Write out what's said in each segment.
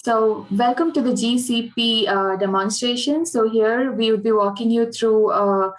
So welcome to the GCP demonstration. So here we would be walking you through a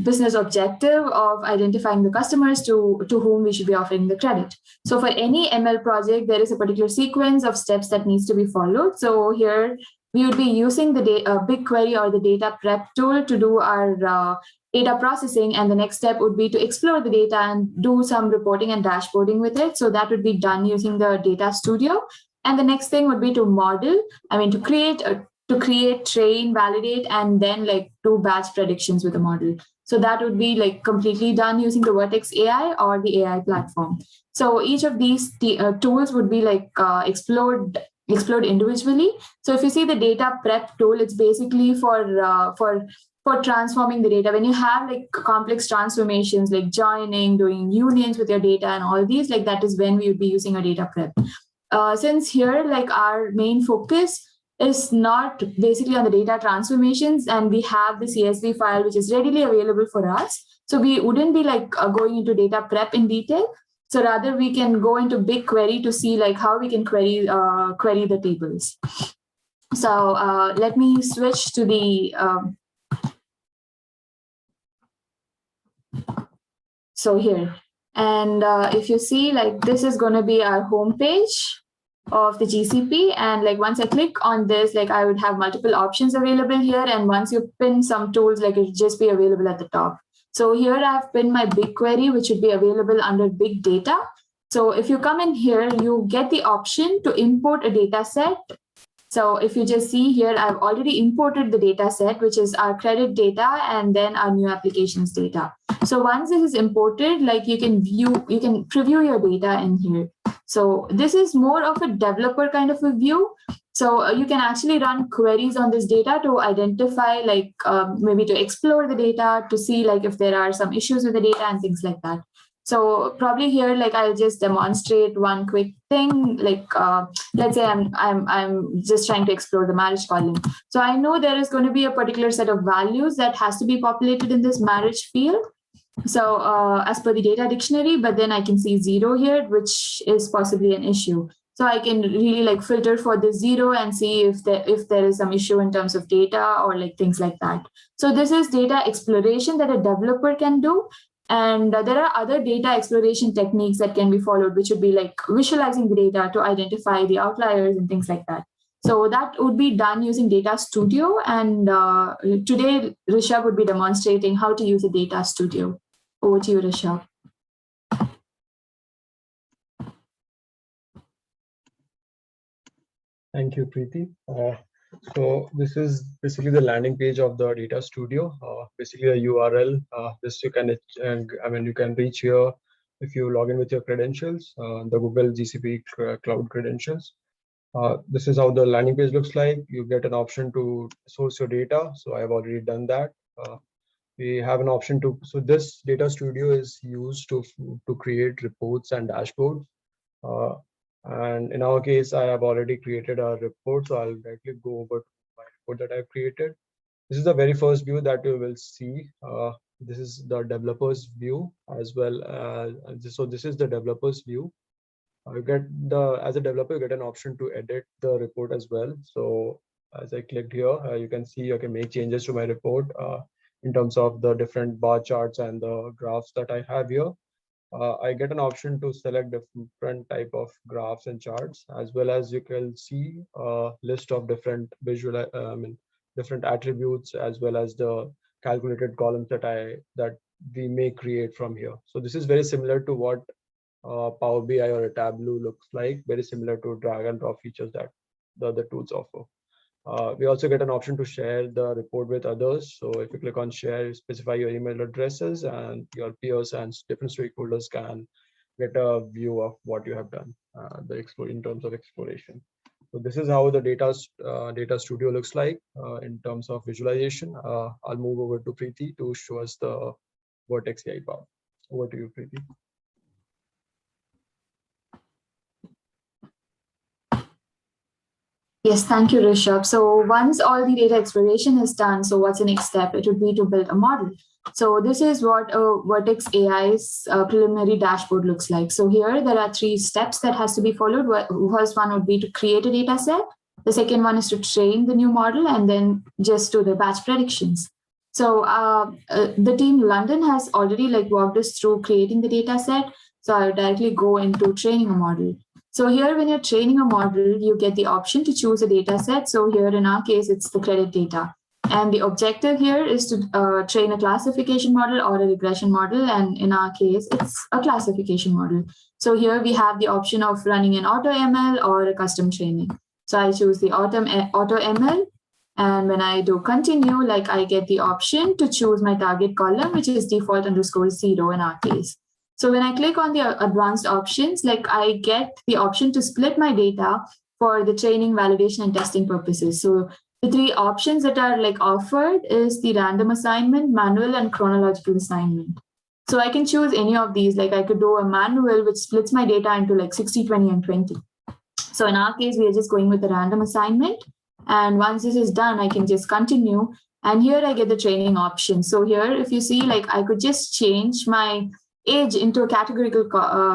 business objective of identifying the customers to whom we should be offering the credit. So for any ML project, there is a particular sequence of steps that needs to be followed. So here we would be using the BigQuery or the data prep tool to do our data processing. And the next step would be to explore the data and do some reporting and dashboarding with it. So that would be done using the Data Studio. And the next thing would be to model, to create, train, validate, and then like do batch predictions with the model. So that would be like completely done using the Vertex AI or the AI platform. So each of these tools would be like explored individually. So if you see the data prep tool, it's basically for transforming the data. When you have like complex transformations like joining, doing unions with your data and all these, like that is when we would be using a data prep. Since here, like our main focus is not basically on the data transformations, and we have the CSV file which is readily available for us. So we wouldn't be like going into data prep in detail. So rather we can go into BigQuery to see like how we can query the tables. So let me switch to the so here. And if you see, like this is going to be our home page of the GCP. And like once I click on this, like I would have multiple options available here. And once you pin some tools, like it would just be available at the top. So here I've pinned my BigQuery, which would be available under Big Data. So if you come in here, you get the option to import a data set. So if you just see here, I've already imported the data set, which is our credit data and then our new applications data. So once this is imported, like you can preview your data in here. So this is more of a developer kind of a view. So you can actually run queries on this data to identify, like maybe to explore the data, to see like if there are some issues with the data and things like that. So probably here, like I'll just demonstrate one quick thing. Like let's say I'm just trying to explore the marriage column. So I know there is going to be a particular set of values that has to be populated in this marriage field. So as per the data dictionary, but then I can see 0 here, which is possibly an issue. So I can really like filter for the 0 and see if there is some issue in terms of data or like things like that. So this is data exploration that a developer can do. And there are other data exploration techniques that can be followed, which would be like visualizing the data to identify the outliers and things like that. So that would be done using Data Studio. And today, Rishabh would be demonstrating how to use a Data Studio. Over to you, Rishabh. Thank you, Preeti. So this is basically the landing page of the Data Studio. Basically a URL. This you can, you can reach here if you log in with your credentials, the Google GCP Cloud credentials. This is how the landing page looks like. You get an option to source your data. So I've already done that. We have an option to, so this Data Studio is used to create reports and dashboards. And in our case, I have already created a report. So I'll directly go over to my report that I've created. This is the very first view that you will see. This is the developer's view as well. So this is the developer's view. You get as a developer, you get an option to edit the report as well. So as I clicked here, you can see I can make changes to my report in terms of the different bar charts and the graphs that I have here. I get an option to select different type of graphs and charts, as well as you can see a list of different different attributes, as well as the calculated columns that we may create from here. So this is very similar to what Power BI or a Tableau looks like, very similar to drag and drop features that the other tools offer. We also get an option to share the report with others. So if you click on share, you specify your email addresses, and your peers and different stakeholders can get a view of what you have done in terms of exploration. So this is how the Data Studio looks like in terms of visualization. I'll move over to Preeti to show us the Vertex AI part. Over to you, Preeti. Yes, thank you, Rishabh. So once all the data exploration is done, so what's the next step? It would be to build a model. So this is what a Vertex AI's preliminary dashboard looks like. So here there are 3 steps that has to be followed. First one would be to create a data set. The second one is to train the new model, and then just do the batch predictions. So the team London has already like walked us through creating the data set. So I'll directly go into training a model. So here, when you're training a model, you get the option to choose a data set. So here in our case, it's the credit data. And the objective here is to train a classification model or a regression model. And in our case, it's a classification model. So here we have the option of running an auto ML or a custom training. So I choose the auto ML. And when I do continue, like I get the option to choose my target column, which is default underscore 0 in our case. So when I click on the advanced options, like I get the option to split my data for the training, validation, and testing purposes. So the 3 options that are like offered is the random assignment, manual, and chronological assignment. So I can choose any of these. Like I could do a manual, which splits my data into like 60, 20, and 20. So in our case, we are just going with the random assignment. And once this is done, I can just continue. And here I get the training option. So here, if you see, like I could just change my age into a categorical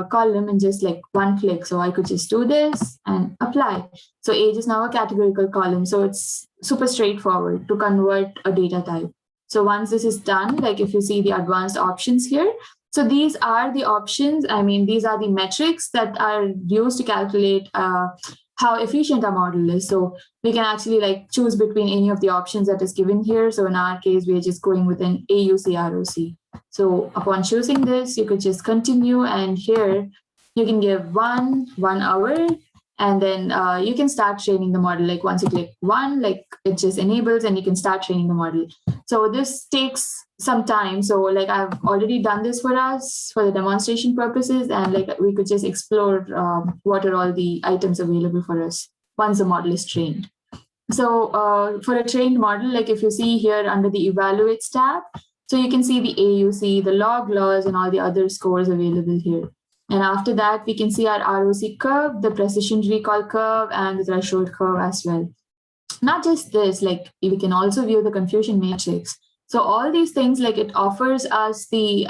column in just like one click. So I could just do this and apply. So age is now a categorical column. So it's super straightforward to convert a data type. So once this is done, like if you see the advanced options here, so these are the options. I mean, these are the metrics that are used to calculate how efficient our model is. So we can actually like choose between any of the options that is given here. So in our case, we are just going with an AUC ROC. So upon choosing this, you could just continue, and here you can give 1 hour, and then you can start training the model. Like once you click 1, like it just enables and you can start training the model. So this takes some time. So like I've already done this for us for the demonstration purposes, and like we could just explore what are all the items available for us once the model is trained. So for a trained model, like if you see here under the evaluates tab, so you can see the AUC, the log laws, and all the other scores available here. And after that, we can see our ROC curve, the precision recall curve, and the threshold curve as well. Not just this, like we can also view the confusion matrix. So all these things, like it offers us the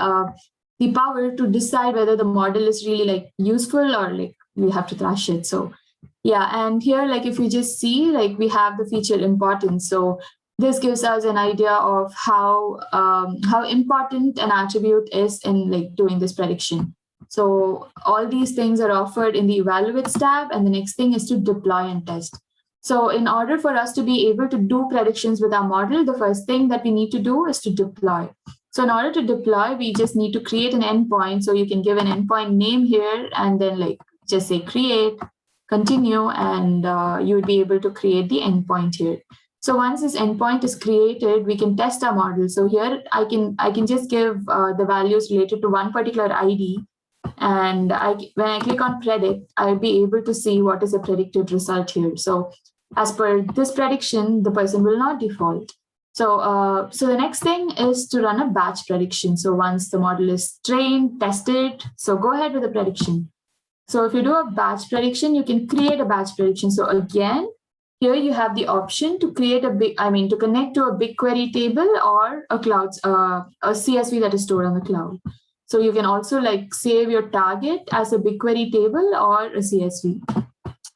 power to decide whether the model is really like useful or like we have to trash it. So yeah, and here, like if you just see, like we have the feature importance. So this gives us an idea of how important an attribute is in like doing this prediction. So all these things are offered in the evaluates tab, and the next thing is to deploy and test. So in order for us to be able to do predictions with our model, the first thing that we need to do is to deploy. So in order to deploy, we just need to create an endpoint. So you can give an endpoint name here and then like just say create, continue, and you would be able to create the endpoint here. So once this endpoint is created, we can test our model. So here I can just give the values related to one particular ID, and when I click on predict, I'll be able to see what is the predicted result here. So as per this prediction, the person will not default. So the next thing is to run a batch prediction. So once the model is trained, tested, so go ahead with the prediction. So if you do a batch prediction, you can create a batch prediction. So again, here you have the option to create to connect to a BigQuery table or a CSV that is stored on the cloud. So you can also like save your target as a BigQuery table or a CSV.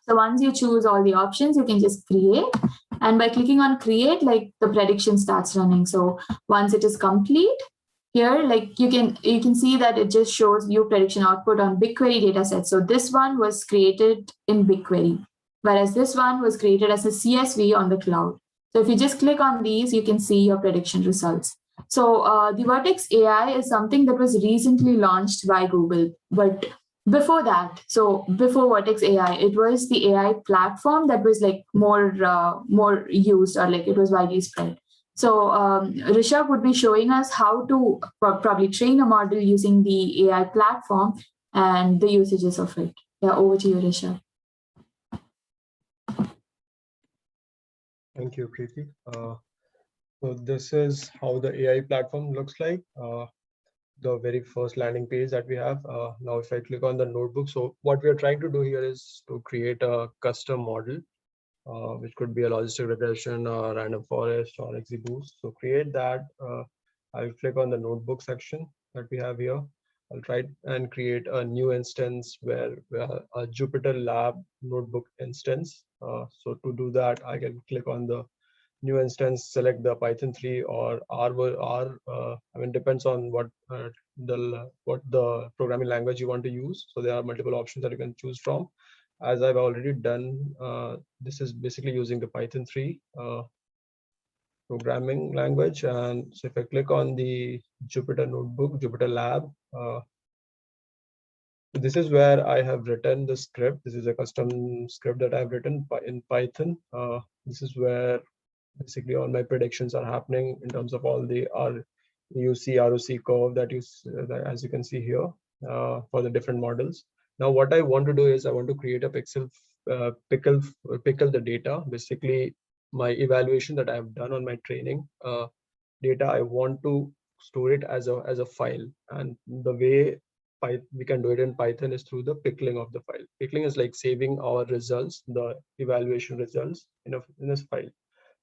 So once you choose all the options, you can just create. And by clicking on create, like the prediction starts running. So once it is complete, here, like you can see that it just shows view prediction output on BigQuery dataset. So this one was created in BigQuery, whereas this one was created as a CSV on the cloud. So if you just click on these, you can see your prediction results. So the Vertex AI is something that was recently launched by Google, but before that, so before Vertex AI, it was the AI platform that was like more used, or like it was widely spread. So Rishabh would be showing us how to probably train a model using the AI platform and the usages of it. Yeah, over to you, Rishabh. Thank you, Preeti. So this is how the AI platform looks like. The very first landing page that we have. Now, if I click on the notebook, so what we are trying to do here is to create a custom model, which could be a logistic regression, random forest, or XGBoost. So create that. I'll click on the notebook section that we have here. I'll try and create a new instance where a Jupyter Lab notebook instance. So to do that, I can click on the new instance, select the Python 3 or R. I mean, depends on what the programming language you want to use. So there are multiple options that you can choose from. As I've already done, this is basically using the Python 3 programming language. And so if I click on the Jupyter Notebook, Jupyter Lab, this is where I have written the script. This is a custom script that I've written in Python. This is where basically all my predictions are happening in terms of all the RUC, ROC curve that as you can see here for the different models. Now, what I want to do is I want to create a pickle the data. Basically, my evaluation that I have done on my training data, I want to store it as a file. And the way we can do it in Python is through the pickling of the file. Pickling is like saving our results, the evaluation results in a file.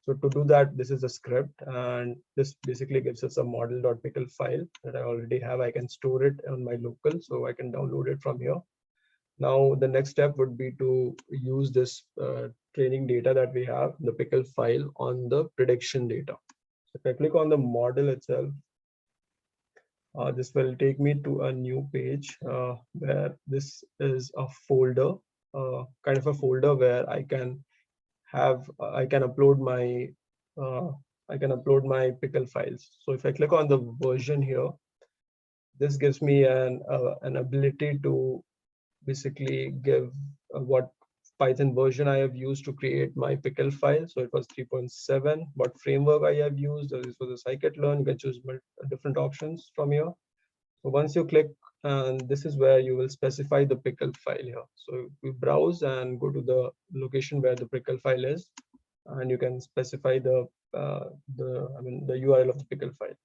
So to do that, this is a script, and this basically gives us a model.pickle file that I already have. I can store it on my local, so I can download it from here. Now, the next step would be to use this training data that we have, the pickle file, on the prediction data. So if I click on the model itself, this will take me to a new page where this is a folder, kind of a folder where I can upload my pickle files. So if I click on the version here, this gives me an ability to basically give what Python version I have used to create my pickle file. So it was 3.7. What framework I have used? This was a scikit-learn. You can choose different options from here. So once you click, and this is where you will specify the pickle file here. So we browse and go to the location where the pickle file is, and you can specify the URL of the pickle file.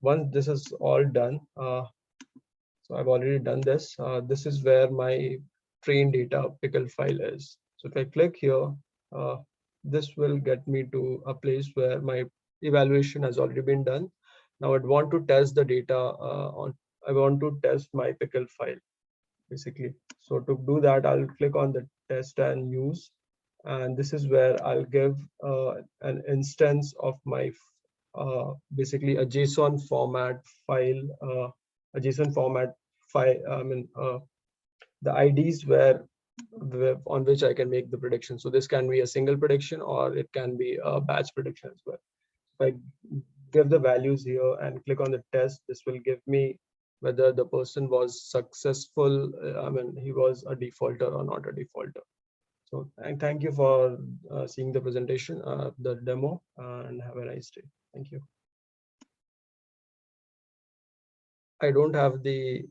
Once this is all done, so I've already done this. This is where my train data pickle file is. So if I click here, this will get me to a place where my evaluation has already been done. Now I'd want to test the data I want to test my pickle file, basically. So to do that, I'll click on the test and use. And this is where I'll give an instance of my basically a JSON format file, a JSON format file. The IDs on which I can make the prediction. So this can be a single prediction, or it can be a batch prediction as well. If I give the values here and click on the test, this will give me whether the person was successful. He was a defaulter or not a defaulter. So thank you for seeing the presentation, the demo, and have a nice day. Thank you. I don't have the